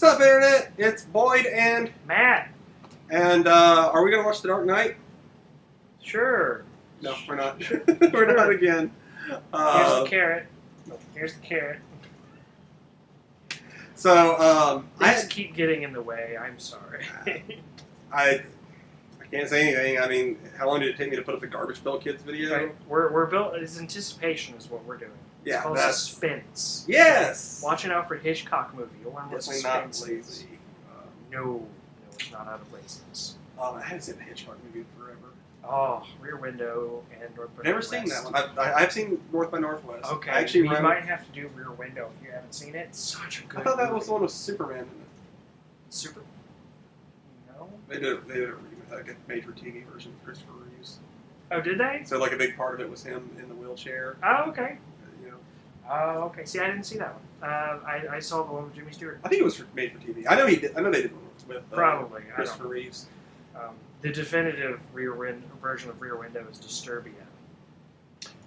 What's up, Internet? It's Boyd and Matt. And are we going to watch The Dark Knight? Sure. No, we're not. We're not again. Here's the carrot. Here's the carrot. So, I keep getting in the way. I'm sorry. I can't say anything. I mean, how long did it take me to put up the Garbage Pail Kids video? Right. We're built. It's anticipation is what we're doing. It's Yeah, called that's suspense. Yes. Watch an Alfred Hitchcock movie. You'll learn what Definitely not suspense is. lazy. No, it's not out of laziness. I haven't seen the Hitchcock movie in forever. Oh, Rear Window and North by Never Northwest. seen that one. I've seen North by Northwest. Okay, I actually we read. might have to do Rear Window if you haven't seen it. It's such a good I thought that was movie. the one with Superman in it. Super. No. They did a like a made-for-TV version with Christopher Reeves. Oh, did they? So like a big part of it was him in the wheelchair. Oh, okay. You know, Oh, okay. See, I didn't see that one. I saw the one with Jimmy Stewart. I think it was made for TV. I know he did. I know they did one with Probably. I Christopher don't know. Reeves. The definitive version of Rear Window is Disturbia.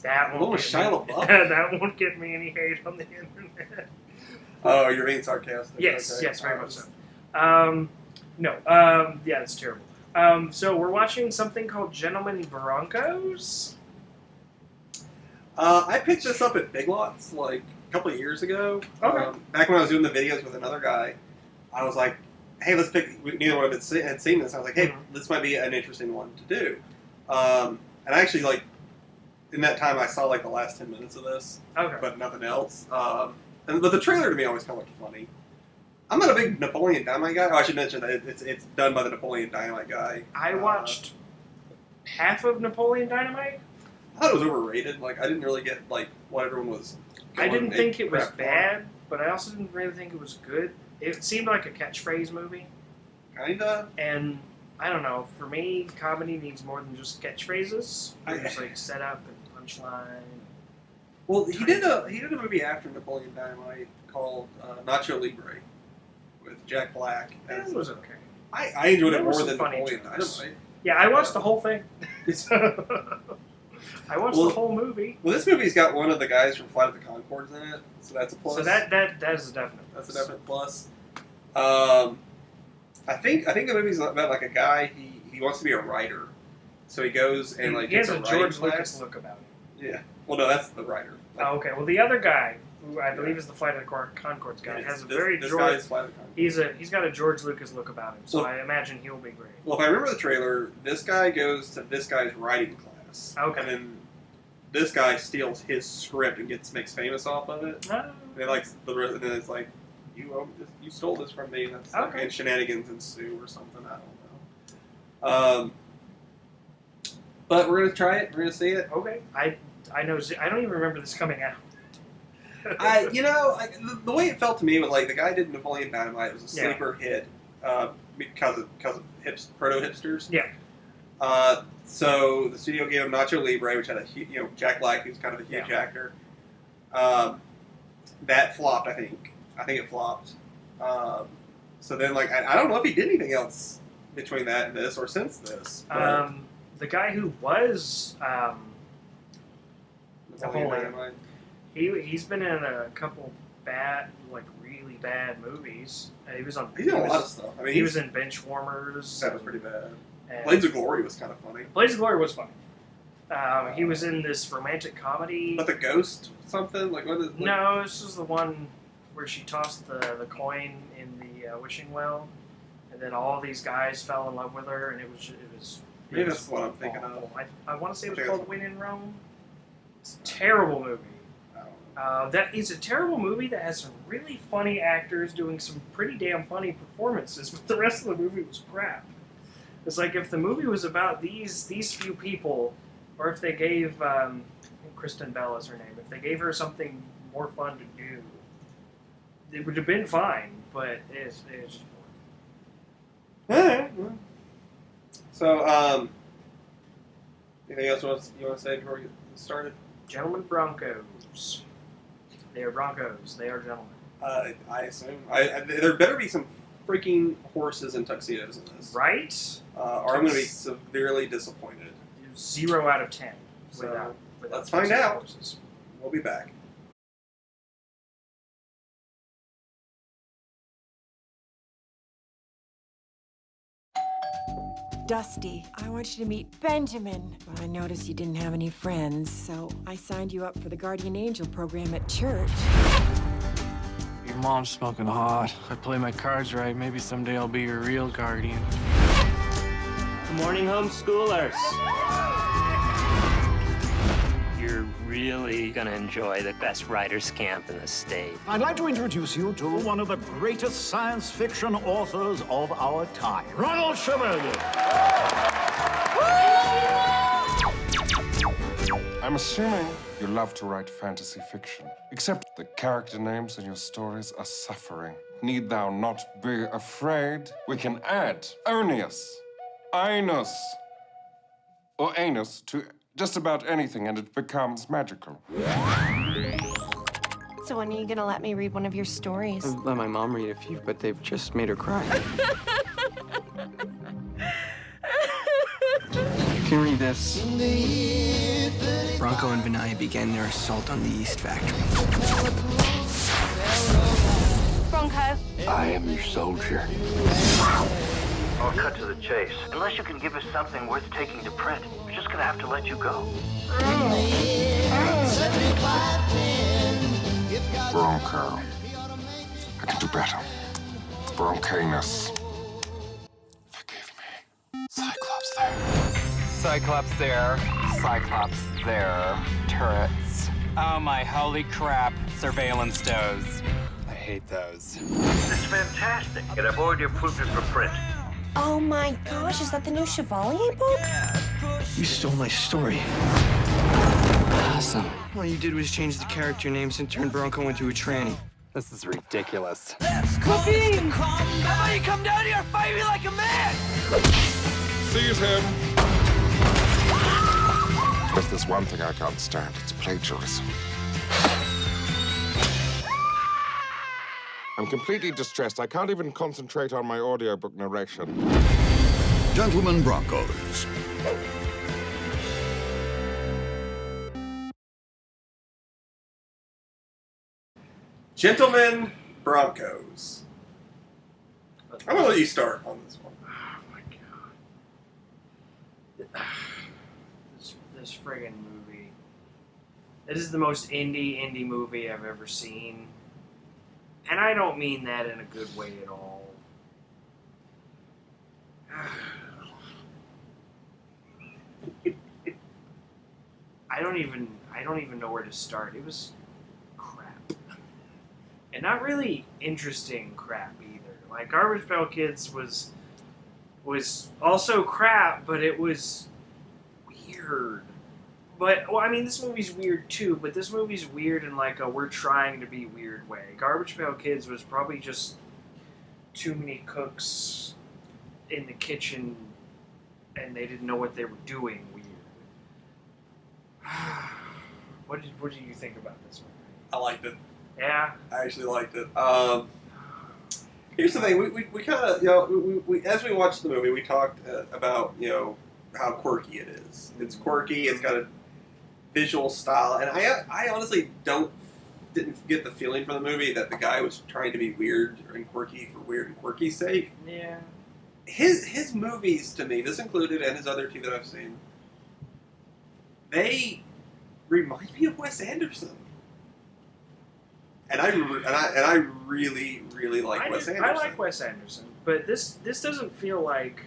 That won't with get Shia me. LaBeouf? That won't get me any hate on the internet. Oh, you're being sarcastic. Yes, Okay. yes, very much so. No, yeah, it's terrible. So we're watching something called Gentalmen Broncos. I picked this up at Big Lots like a couple of years ago. Okay. Back when I was doing the videos with another guy, I was like, "Hey, let's pick." Neither one of us had seen this. I was like, "Hey, this might be an interesting one to do." And I actually like in that time I saw like the last 10 minutes of this, Okay. but nothing else. But the trailer to me always kind of looked funny. I'm not a big Napoleon Dynamite guy. Oh, I should mention that it's done by the Napoleon Dynamite guy. I watched half of Napoleon Dynamite. I thought it was overrated. Like I didn't really get like what everyone was. I didn't going think it was crap for. bad, but I also didn't really think it was good. It seemed like a catchphrase movie, Kinda. and I don't know. For me, comedy needs more than just catchphrases. There's like setup and punchline. Well, he did a movie after Napoleon Dynamite called Nacho Libre with Jack Black. It was okay. I enjoyed it There were more some than funny Napoleon jokes. Dynamite. Yeah, I watched the whole thing. I watched the whole movie. Well, this movie's got one of the guys from Flight of the Conchords in it, so that's a plus. So that is a definite. That's a definite plus. I think the movie's about like a guy. He wants to be a writer, so he goes and like He has gets a writing George class. Lucas look about him. Yeah. Well, no, that's the writer. Like, Oh, okay. Well, the other guy, who I believe is the Flight of the Conchords guy, has a very this George. guy's Flight of the Conchords. He's got a George Lucas look about him, so Well- I imagine he'll be great. Well, if I remember the trailer, this guy goes to this guy's writing class. Okay. And then this guy steals his script and makes famous off of it. And then, and then it's like, you stole this from me. That's like, Okay. and shenanigans ensue or something. I don't know. But we're gonna try it. We're gonna see it. Okay. I know. I don't even remember this coming out. The way it felt to me was like the guy did Napoleon Dynamite. It was a Yeah. sleeper hit because of proto hipsters. Yeah. So the studio gave him Nacho Libre, which had Jack Black, who's kind of a huge actor. That flopped, I think. I think it flopped. So then, like, I don't know if he did anything else between that and this or since this. But The guy who was Napoleon Napoleon. He's been in a couple really bad movies. He was on. He did a lot of stuff. I mean, He was in Benchwarmers. That was pretty bad. and Blades of Glory was kind of funny. Blades of Glory was funny. He was in this romantic comedy. But the ghost something like what is? Like, No, this was the one where she tossed the coin in the wishing well, and then all these guys fell in love with her, and it was. Maybe that's what I'm thinking awful. of. I want to say it was I think called When in Rome. It's a terrible movie. I don't know. That is a terrible movie that has some really funny actors doing some pretty damn funny performances, but the rest of the movie was crap. It's like if the movie was about these few people, or if they gave I think Kristen Bell is her name, if they gave her something more fun to do, it would have been fine. But it's just boring. Alright, well. So, anything else you want to say before we get started? Gentlemen Broncos. They are Broncos. They are gentlemen. I assume. There better be some freaking horses and tuxedos in this. Right? Or I'm going to be severely disappointed. 0 out of 10. So, without let's find out. horses. We'll be back. Dusty. I want you to meet Benjamin. But I noticed you didn't have any friends, so I signed you up for the Guardian Angel program at church. Your mom's smoking hot. If I play my cards right, maybe someday I'll be your real guardian. Good morning, homeschoolers. You're really gonna enjoy the best writers' camp in the state. I'd like to introduce you to one of the greatest science fiction authors of our time, Ronald Chevalier. I'm assuming you love to write fantasy fiction, except the character names in your stories are suffering. Need thou not be afraid? We can add Onius, Ainus, or Anus to just about anything, and it becomes magical. So when are you gonna let me read one of your stories? I've let my mom read a few, but they've just made her cry. You can read this. Bronco and Vinaya began their assault on the East Factory. Bronco. I am your soldier. I'll cut to the chase. Unless you can give us something worth taking to print, we're just gonna have to let you go. Bronco. I can do better. Broncanus. Forgive me. Cyclops there. Cyclops there. Cyclops there. Turrets. Oh my holy crap. Surveillance does. I hate those. It's fantastic. And I've already approved it for print. Oh my gosh, is that the new Chevalier book? You stole my story. Awesome. All you did was change the character names and turn Bronco into a tranny. This is ridiculous. Cookie! How about you come down here and fight me like a man? Seize him. If there's one thing I can't stand, it's plagiarism. I'm completely distressed. I can't even concentrate on my audiobook narration. Gentlemen Broncos. Gentlemen Broncos. I'm gonna let you start on this one. Oh my god. This friggin' movie. It is the most indie movie I've ever seen. And I don't mean that in a good way at all. I don't even know where to start. It was crap. And not really interesting crap either. Like Garbage Pail Kids was also crap, but it was weird. But, well, I mean, this movie's weird too, but this movie's weird in like a we're trying to be weird way. Garbage Pail Kids was probably just too many cooks in the kitchen and they didn't know what they were doing weird. What did you think about this movie? I liked it. Yeah? I actually liked it. Here's the thing. We kind of, you know, we as we watched the movie, we talked about, you know, how quirky it is. It's quirky. It's got a visual style, and I honestly didn't get the feeling from the movie that the guy was trying to be weird and quirky for weird and quirky's sake. Yeah. His movies, to me, this included, and his other two that I've seen, they remind me of Wes Anderson. And I really like Wes Anderson. I like Wes Anderson, but this doesn't feel like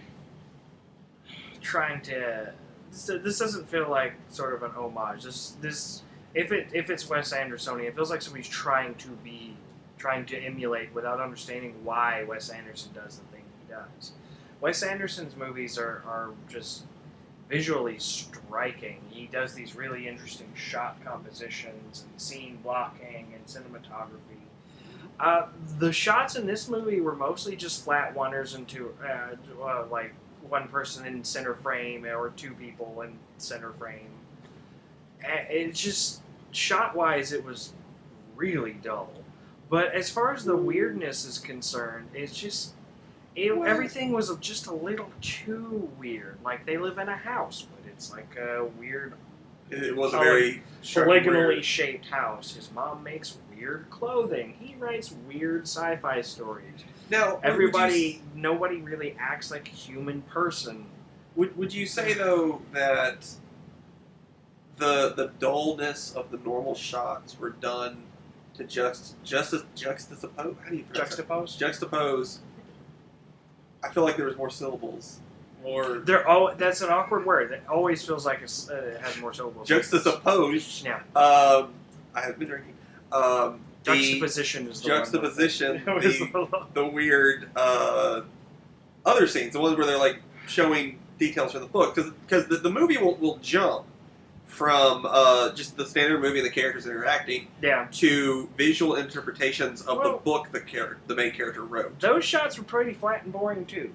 trying to. This doesn't feel like sort of an homage. This if it's Wes Andersonian, it feels like somebody's trying to emulate without understanding why Wes Anderson does the thing he does. Wes Anderson's movies are just visually striking. He does these really interesting shot compositions and scene blocking and cinematography. The shots in this movie were mostly just flat oneers into like one person in center frame or two people in center frame. It's just shot-wise, it was really dull. But as far as the weirdness is concerned, it's just everything was just a little too weird. Like they live in a house, but it's like a weird. It was a very polygonally shaped house. His mom makes weird clothing. He writes weird sci-fi stories. Now, nobody really acts like a human person. Would you say though that the dullness of the normal shots were done to juxtapose? How do you pronounce it? Juxtapose. I feel like there was more syllables. More. That's an awkward word. That always feels like it has more syllables. Juxtapose. Yeah. I have been drinking. Juxtaposition is the juxtaposition. One The weird other scenes, the ones where they're like showing details from the book, because the movie will jump from just the standard movie and the characters interacting to visual interpretations of the book the main character wrote. Those shots were pretty flat and boring too.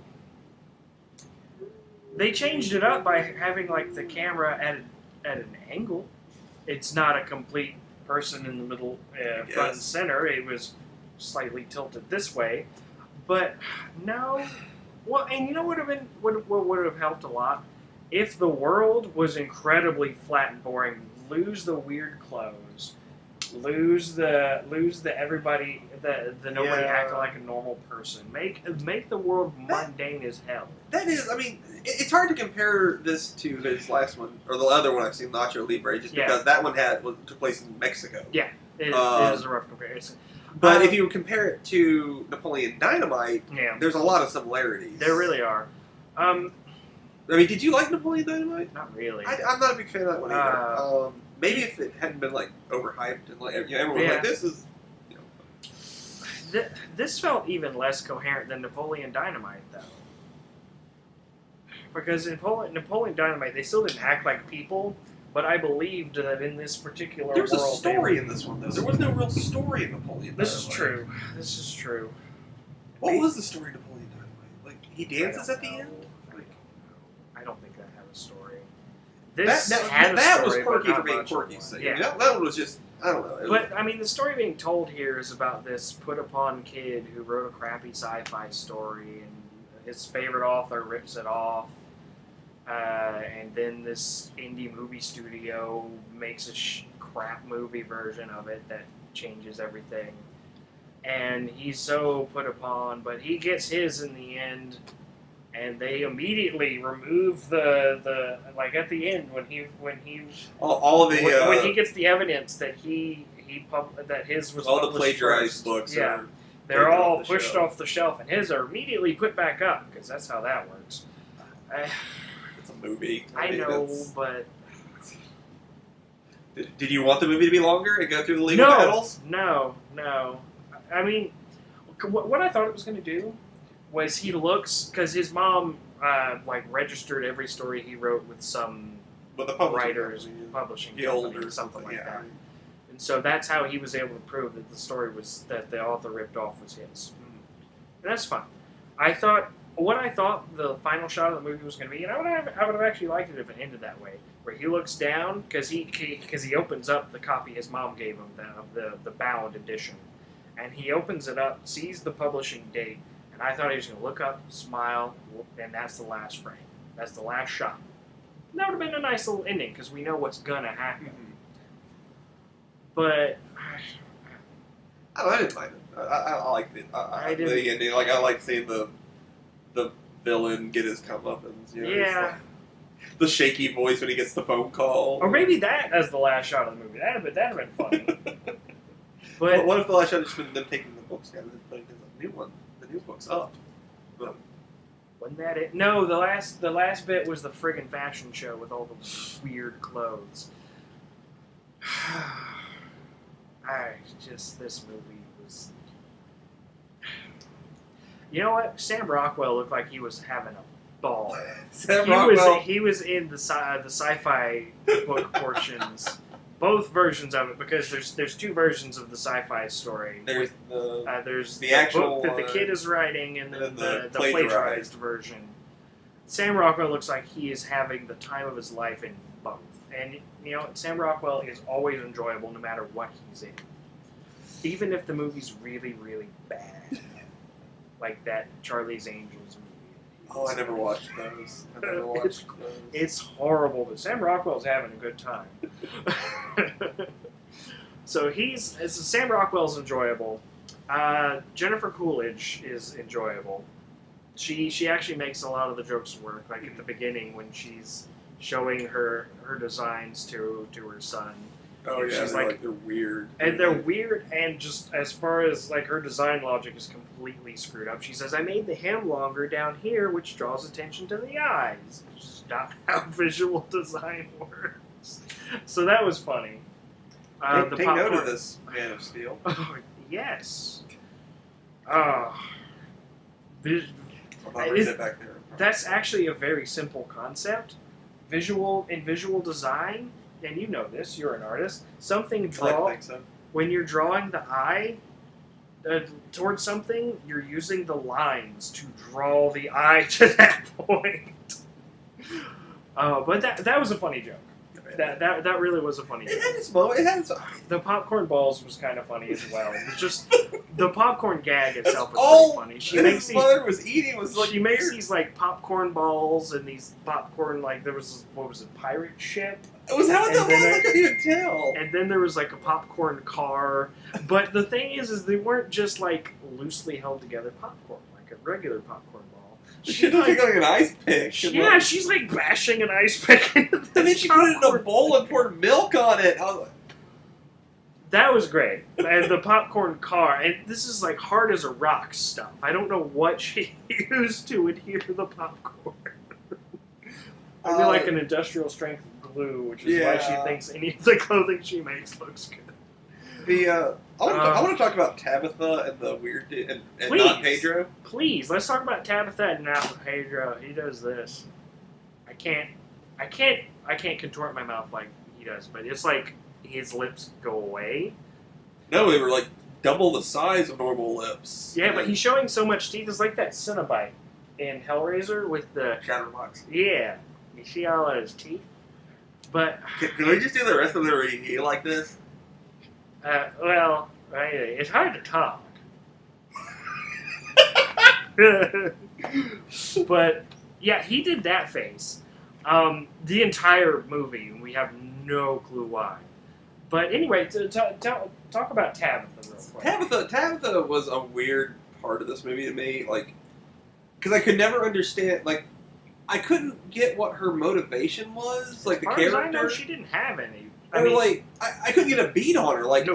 They changed it up by having like the camera at an angle. It's not a complete person in the middle, front and center. It was slightly tilted this way, but no. Well, and you know what would have helped a lot if the world was incredibly flat and boring. Lose the weird clothes, lose the everybody the nobody acting like a normal person. Make the world mundane as hell. That is, I mean, it's hard to compare this to his last one or the other one I've seen, Nacho Libre, just because that one took place in Mexico. Yeah, it is a rough comparison. But if you compare it to Napoleon Dynamite, there's a lot of similarities. There really are. I mean, did you like Napoleon Dynamite? Not really. I'm not a big fan of that one either. Maybe if it hadn't been like overhyped and like everyone was like, this is. This felt even less coherent than Napoleon Dynamite, though. Because in Napoleon Dynamite, they still didn't act like people, but I believed that in this particular world... There was a story in this one, though. There was no real story in Napoleon Dynamite. This is true. This is true. What was the story of Napoleon Dynamite? Like, he dances at the end? I don't think that had a story. That was quirky for being quirky. So yeah. That one was just... I don't know. But, I mean, the story being told here is about this put-upon kid who wrote a crappy sci-fi story, and his favorite author rips it off, and then this indie movie studio makes a crap movie version of it that changes everything. And he's so put upon, but he gets his in the end, and they immediately remove the like at the end when he when he gets the evidence that that his was all published the plagiarized first. books. Yeah, they're all pushed off the shelf, and his are immediately put back up because that's how that works. It's a movie. I know, but did you want the movie to be longer and go through the legal battles? No. I mean, what I thought it was going to do was he looks, because his mom registered every story he wrote with some publishing guild or something like that, and so that's how he was able to prove that the story was that the author ripped off was his. And that's fine. I thought the final shot of the movie was going to be, and I would have actually liked it if it ended that way, where he looks down because he opens up the copy his mom gave him the bound edition, and he opens it up, sees the publishing date. And I thought he was going to look up, smile, and that's the last frame. That's the last shot. And that would have been a nice little ending, because we know what's going to happen. Mm-hmm. But I didn't mind it. I liked it. The ending. Like, I like seeing the villain get his comeuppance. Yeah. The shaky voice when he gets the phone call. Or maybe that as the last shot of the movie. That'd have been funny. But what if the last shot has been them taking the books down and then putting the new one? New book's up. Wasn't that it? No, the last bit was the friggin' fashion show with all the weird clothes. This movie was... You know what? Sam Rockwell looked like he was having a ball. He was in the sci-fi book portions. Both versions of it, because there's two versions of the sci-fi story. There's the actual book that the kid is writing, and then the plagiarized version. Sam Rockwell looks like he is having the time of his life in both. And, Sam Rockwell is always enjoyable no matter what he's in. Even if the movie's really, really bad. Like that Charlie's Angels movie. Oh, I never watched those. It's horrible, but Sam Rockwell's having a good time. So Sam Rockwell's enjoyable. Jennifer Coolidge is enjoyable. She actually makes a lot of the jokes work. Like at the beginning when she's showing her designs to her son. Oh yeah, she's they're weird. And they're weird, and just as far as like her design logic is completely screwed up. She says, "I made the hem longer down here, which draws attention to the eyes." Which is not how visual design works. So that was funny. Take note of this, Man of Steel. Oh, yes. That's actually a very simple concept. Visual design, and you know this, you're an artist. When you're drawing the eye towards something, you're using the lines to draw the eye to that point. But that was a funny joke. That really was a funny joke. The popcorn balls was kind of funny as well. It's just the popcorn gag itself was pretty funny. His mother was eating was like she makes these like popcorn balls and these popcorn like there was what was it, pirate ship? Was that what that was? I couldn't even tell. And then there was like a popcorn car. But the thing is they weren't just like loosely held together popcorn like a regular popcorn ball. She looks like an ice pick. She's like bashing an ice pick into this. And then she put it in a bowl and poured milk on it. I was like, that was great. And the popcorn car, and this is like hard as a rock stuff. I don't know what she used to adhere to the popcorn. I feel like an industrial strength glue, which is why she thinks any of the clothing she makes looks good. I want to talk about Tabitha and the weird dude, and not Pedro. Please, let's talk about Tabitha and not Pedro. He does this. I can't contort my mouth like he does, but it's like his lips go away. No, they were like double the size of normal lips. Yeah, but he's showing so much teeth. It's like that Cenobite in Hellraiser with the Chatterbox. Yeah, you see all of his teeth. But can we just do the rest of the review like this? Well, it's hard to talk. But yeah, he did that face. The entire movie, we have no clue why. But anyway, talk about Tabitha real quick. Tabitha was a weird part of this movie to me, like, because I could never understand, like, I couldn't get what her motivation was, like the character. As I know, she didn't have any. I couldn't get a beat on her. Like,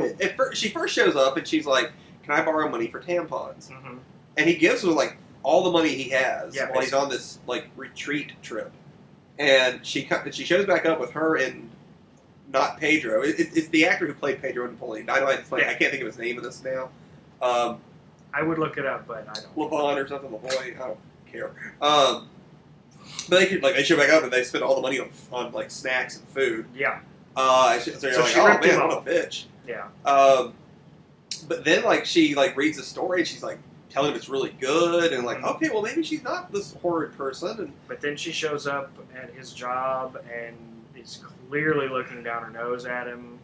she first shows up and she's like, "Can I borrow money for tampons?" Mm-hmm. And he gives her like all the money he has while he's on this like retreat trip. And she shows back up with her and not Pedro. It's the actor who played Pedro in Napoleon Dynamite. I can't think of his name in this now. I would look it up, but I don't. LeBon or something. LeBoy. I don't care. But they show back up and they spend all the money on like snacks and food. Yeah. So you're like, oh man, what a bitch. Yeah. But then like she like reads the story and she's like telling him it's really good and like, okay, well maybe she's not this horrid person. But then she shows up at his job and is clearly looking down her nose at him.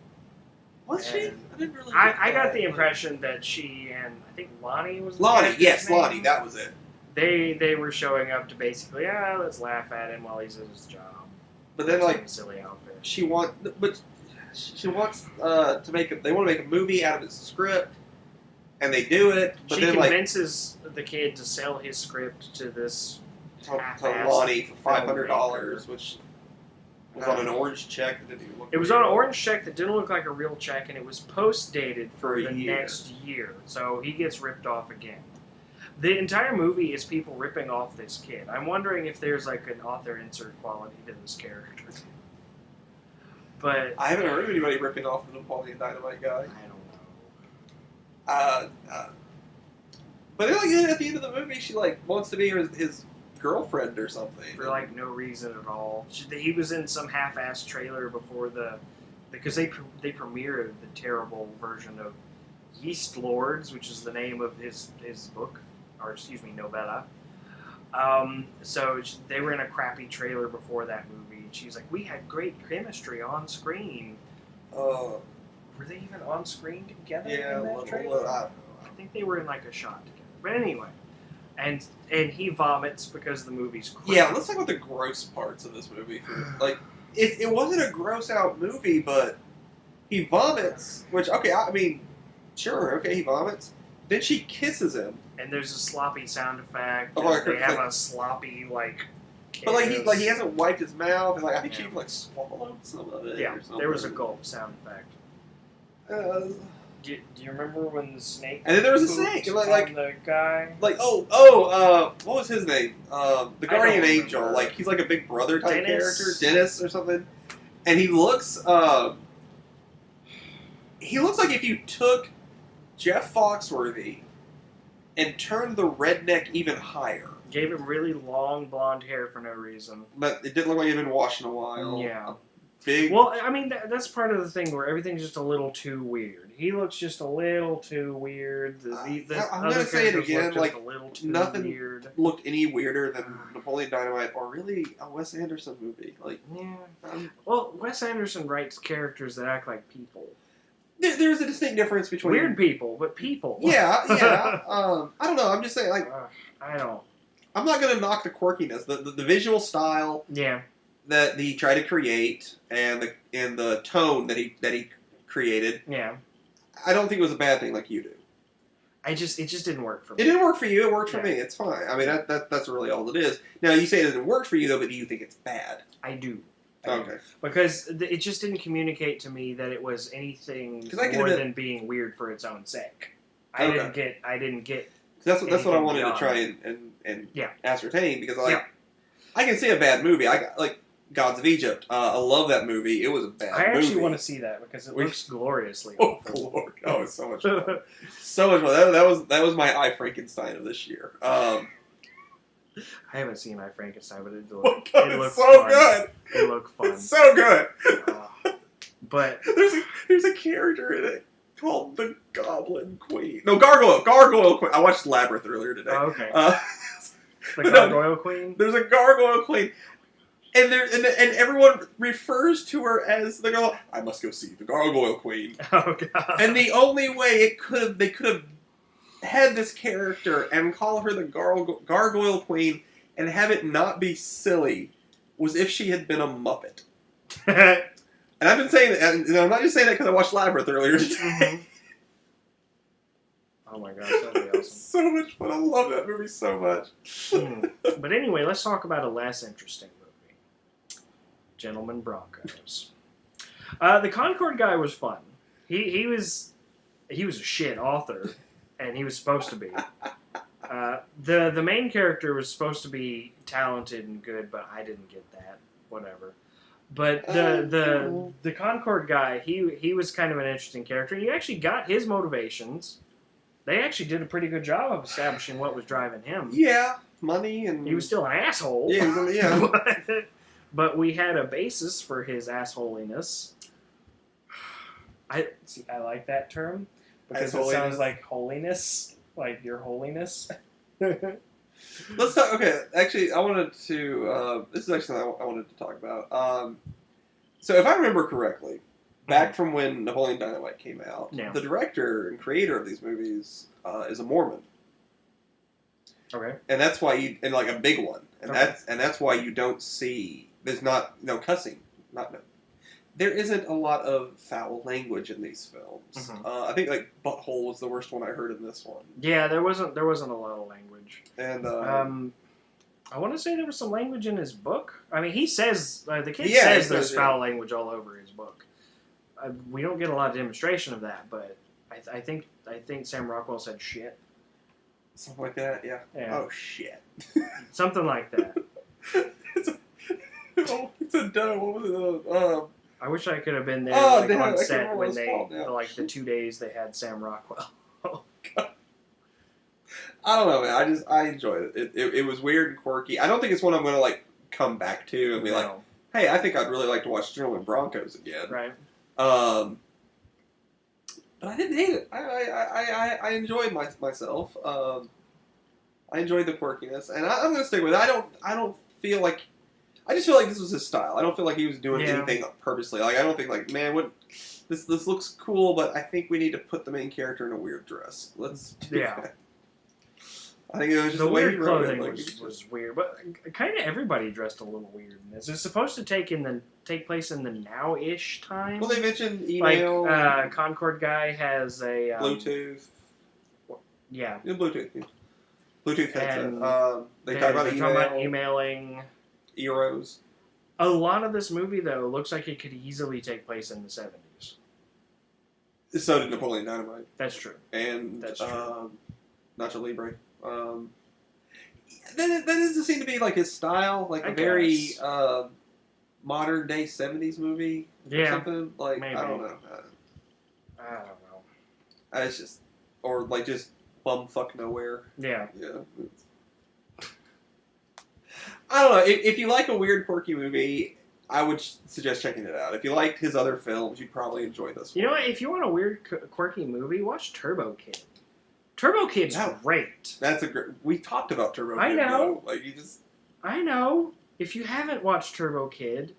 Was she? I didn't really. I got the impression that she and I think Lonnie was. Lonnie, yes, Lonnie, that was it. They were showing up to basically, let's laugh at him while he's at his job. But then like silly outfit. She wants to make. They want to make a movie out of his script, and they do it. But she then convinces the kid to sell his script to this to Lonnie for $500, which was on an orange check that didn't even look. It was on an orange check that didn't look like a real check, and it was post dated for the next year. So he gets ripped off again. The entire movie is people ripping off this kid. I'm wondering if there's like an author insert quality to this character. But I haven't heard of anybody ripping off the Napoleon Dynamite guy. I don't know. But then, like, at the end of the movie, she like wants to be his girlfriend or something for like no reason at all. He was in some half-assed trailer before because they premiered the terrible version of Yeast Lords, which is the name of his book, or excuse me, novella. So they were in a crappy trailer before that movie. She's like, we had great chemistry on screen. Were they even on screen together in that trailer? I think they were in like a shot together. But anyway, and he vomits because the movie's crap. Yeah, let's talk about the gross parts of this movie. Like, it wasn't a gross out movie, but he vomits, which, okay, I mean, sure, okay, he vomits. Then she kisses him. And there's a sloppy sound effect. Oh, They have a sloppy kiss. But he hasn't wiped his mouth, and I think she swallowed some of it. Yeah, or something. there was a gulp sound effect. Do you remember when the snake? And then there was a snake, on the guy. what was his name? The Guardian Angel. He's like a big brother type character, Dennis or something. And he looks like if you took Jeff Foxworthy and turned the redneck even higher. Gave him really long blonde hair for no reason. But it didn't look like he'd been washed in a while. Yeah. Big. Well, I mean, that's part of the thing where everything's just a little too weird. He looks just a little too weird. I'm going to say it again, nothing weird. Looked any weirder than Napoleon Dynamite or really a Wes Anderson movie. Well, Wes Anderson writes characters that act like people. There's a distinct difference between... Weird people, but people. Yeah. I don't know, I'm just saying, I don't... I'm not going to knock the quirkiness. The visual style that he tried to create and the tone that he created. Yeah. I don't think it was a bad thing like you do. It just didn't work for me. It didn't work for you. It worked for me. It's fine. I mean, that's really all it is. Now, you say it didn't work for you, though, but do you think it's bad? I do. Okay. Because it just didn't communicate to me that it was anything more than being weird for its own sake. I didn't get. That's what I wanted to try and ascertain, because I can see a bad movie. I like Gods of Egypt. I love that movie. It was a bad movie. I actually want to see that because it looks gloriously awful. Oh, it's so much fun. So much fun. That was my I, Frankenstein of this year. I haven't seen I, Frankenstein, but it looks so fun. good. It looked fun. It's so good. But there's a character in it called the Goblin Queen. No, Gargoyle Queen. I watched Labyrinth earlier today. Oh, okay. The Gargoyle Queen? There's a Gargoyle Queen. And everyone refers to her as the girl. I must go see the Gargoyle Queen. Oh god! And the only way they could have had this character and call her the Gargoyle Queen and have it not be silly was if she had been a Muppet. And I've been saying that, and I'm not just saying that because I watched Labyrinth earlier today. Oh my gosh, that'd be awesome! So much fun. I love that movie so much. But anyway, let's talk about a less interesting movie. Gentalmen, Broncos. The Concord guy was fun. He was a shit author, and he was supposed to be. The main character was supposed to be talented and good, but I didn't get that. Whatever. But the Concord guy, he was kind of an interesting character. You actually got his motivations. They actually did a pretty good job of establishing what was driving him. Yeah, money and... He was still an asshole. Yeah. But we had a basis for his assholiness. I like that term because it sounds like holiness, like your holiness. Let's talk. Okay, actually, I wanted to. This is actually something I wanted to talk about. So, if I remember correctly, back from when Napoleon Dynamite came out, the director and creator of these movies is a Mormon. Okay, and that's why like a big one, and that's why you don't see. There's no cussing. There isn't a lot of foul language in these films. I think like butthole was the worst one I heard in this one. Yeah, there wasn't a lot of language. And I want to say there was some language in his book. I mean, he says the kid says there's foul language all over his book. We don't get a lot of demonstration of that, but I think Sam Rockwell said shit. Something like that, yeah. Oh shit. Something like that. It's a dough. What was it? I wish I could have been there on set when the 2 days they had Sam Rockwell. Oh god. I don't know, man. I enjoyed it. It was weird and quirky. I don't think it's one I'm going to like come back to and be like, hey, I think I'd really like to watch Gentalmen Broncos again. Right. But I didn't hate it. I enjoyed myself. I enjoyed the quirkiness, and I'm going to stick with it. I don't feel like. I just feel like this was his style. I don't feel like he was doing anything purposely. Like I don't think like, man, what this looks cool, but I think we need to put the main character in a weird dress. Let's do that. I think it was just the the way weird he wrote clothing it. was weird, but kind of everybody dressed a little weird in this. It's supposed to take place in the now-ish time. Well, they mentioned email. Like Concord guy has a Bluetooth. Yeah. Bluetooth. Bluetooth headset. And They talk about they're talking about emailing. Eros. A lot of this movie, though, looks like it could easily take place in the 70s. So did Napoleon Dynamite. That's true. And That's true. Nacho Libre. That doesn't seem to be like his style, like a very modern day 70s movie or something. Like maybe. I don't know. I don't know. It's just or like just bumfuck nowhere. Yeah. I don't know. If you like a weird, quirky movie, I would suggest checking it out. If you liked his other films, you'd probably enjoy this one. You know what? If you want a weird, quirky movie, watch Turbo Kid. Turbo Kid's great. That's a great... We talked about Turbo Kid. I know. Though. Like, you just... I know. If you haven't watched Turbo Kid,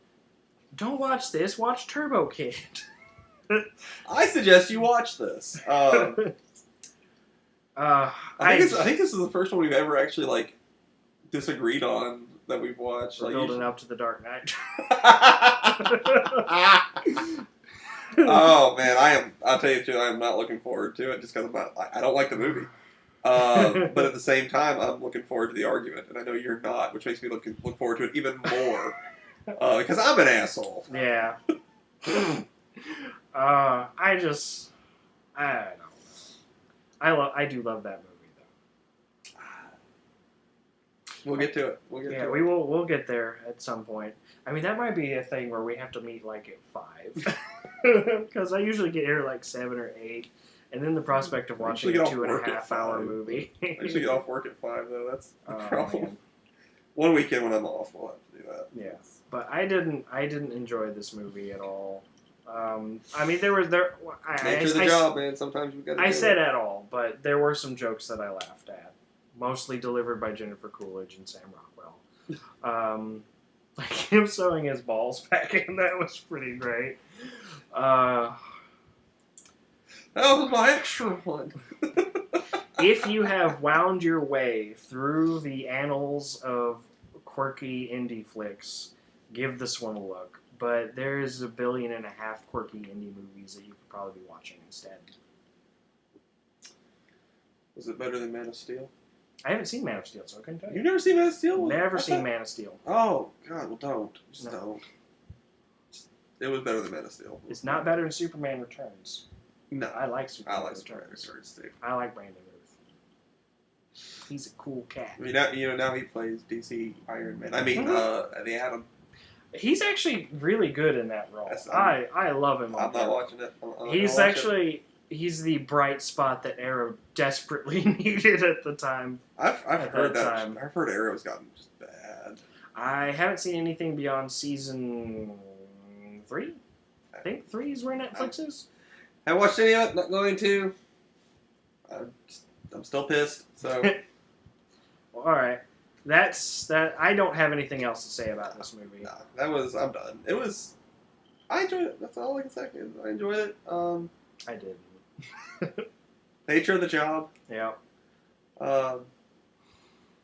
don't watch this. Watch Turbo Kid. I suggest you watch this. I think this is the first one we've ever actually, like, disagreed on that we've watched. We're like, building up to the Dark Knight. Oh man, I'll tell you the truth. I am not looking forward to it just because I don't like the movie. But at the same time, I'm looking forward to the argument, and I know you're not, which makes me look forward to it even more because I'm an asshole. Yeah. I don't know. I do love that movie though. We'll get to it. We'll get there at some point. I mean, that might be a thing where we have to meet like at 5, because I usually get here like 7 or 8, and then the prospect of watching a 2.5 hour movie. I usually get off work at 5 though. That's the problem. Man. One weekend when I'm off, we'll have to do that. Yeah, but I didn't enjoy this movie at all. I mean, nature of the job, man. Sometimes you got. I said at all, but there were some jokes that I laughed at, mostly delivered by Jennifer Coolidge and Sam Rockwell. Like him sewing his balls back in, that was pretty great. That was my extra one. If you have wound your way through the annals of quirky indie flicks, give this one a look. But there's 1.5 billion quirky indie movies that you could probably be watching instead. Was it better than Man of Steel? I haven't seen Man of Steel, so I couldn't tell you. You've never seen Man of Steel? Never seen Man of Steel. Oh, God, well, don't. Just don't. It was better than Man of Steel. It's not better than Superman Returns. No. I like Superman Returns too. I like Brandon Ruth. He's a cool cat. I mean, now he plays DC Iron Man. I mean, the Atom. He's actually really good in that role. I love him. I'm not watching it. He's the bright spot that Arrow desperately needed at the time. I've heard that. I've heard Arrow's gotten just bad. I haven't seen anything beyond season 3. I think 3 is where Netflix is. Haven't watched any of it. Not going to. I'm still pissed. So. Well, all right. That's that. I don't have anything else to say about this movie. Nah, I'm done. I enjoyed it. That's all I can say. I enjoyed it. I did. Nature of the job. Yeah. All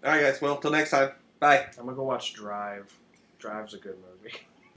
right, guys. Well, till next time. Bye. I'm gonna go watch Drive. Drive's a good movie.